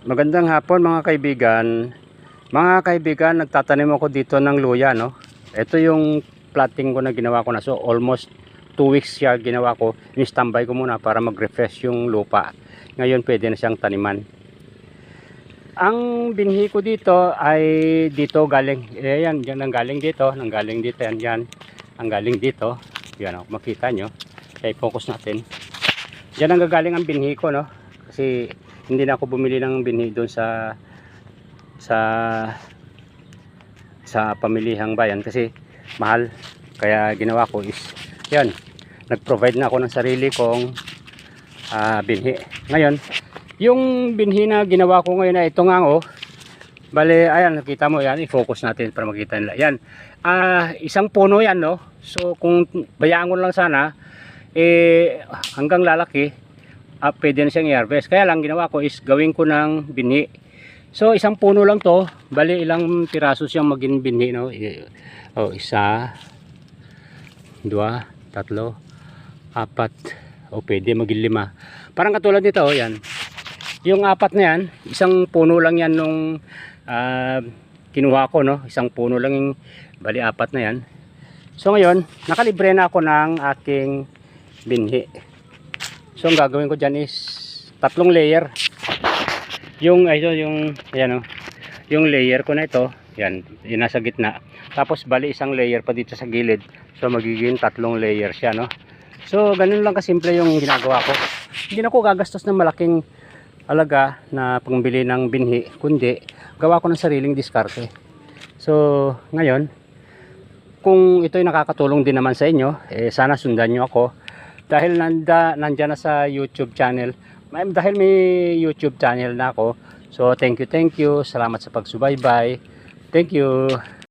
Magandang hapon mga kaibigan. Mga kaibigan, nagtatanim ako dito ng luya, no? Ito yung planting ko na ginawa ko na. So almost 2 weeks siya ginawa ko. Ini-standby ko muna para mag-refresh yung lupa. Ngayon pwede na siyang taniman. Ang binhi ko dito ay dito galing. Yan, yan ang galing dito, nanggaling dito yan, yan. Ang galing dito. Yan, makita nyo. Kaya focus natin. Yan ang gagaling ang binhi ko, no? Kasi hindi na ako bumili ng binhi doon sa pamilihang bayan kasi mahal. Kaya ginawa ko is yan, nag-provide na ako ng sarili kong binhi. Ngayon, yung binhi na ginawa ko ngayon ay ito nga, oh. Bale, ayan, nakita mo yan, i-focus natin para makita nila. Yan, isang puno yan, no? So kung bayaan ko lang sana hanggang lalaki, pwede na siyang i-harvest. Kaya lang ginawa ko is gawin ko ng binhi. So isang puno lang to, bali ilang piraso siyang maging binhi, no? Isa, dua, tatlo, apat, pwede maging 5. Parang katulad nito, yan. Yung 4 na yan, isang puno lang yan nung kinuha ko, no? Isang puno lang yung, bali 4 na yan. So ngayon, nakalibre na ako ng aking binhi. So ang gagawin ko dyan is 3 layer. Yung ayan, oh, yung layer ko na ito, yan, yung nasa gitna. Tapos bali isang layer pa dito sa gilid. So magiging 3 layer siya, no? So ganun lang kasimple yung ginagawa ko. Hindi na ako gagastos ng malaking alaga na pangbili ng binhi, kundi gawa ko ng sariling diskarte. So ngayon, kung ito'y nakakatulong din naman sa inyo, sana sundan nyo ako. Dahil nandyan na sa YouTube channel. Dahil may YouTube channel na ako. So thank you. Salamat sa pagsubaybay. Thank you.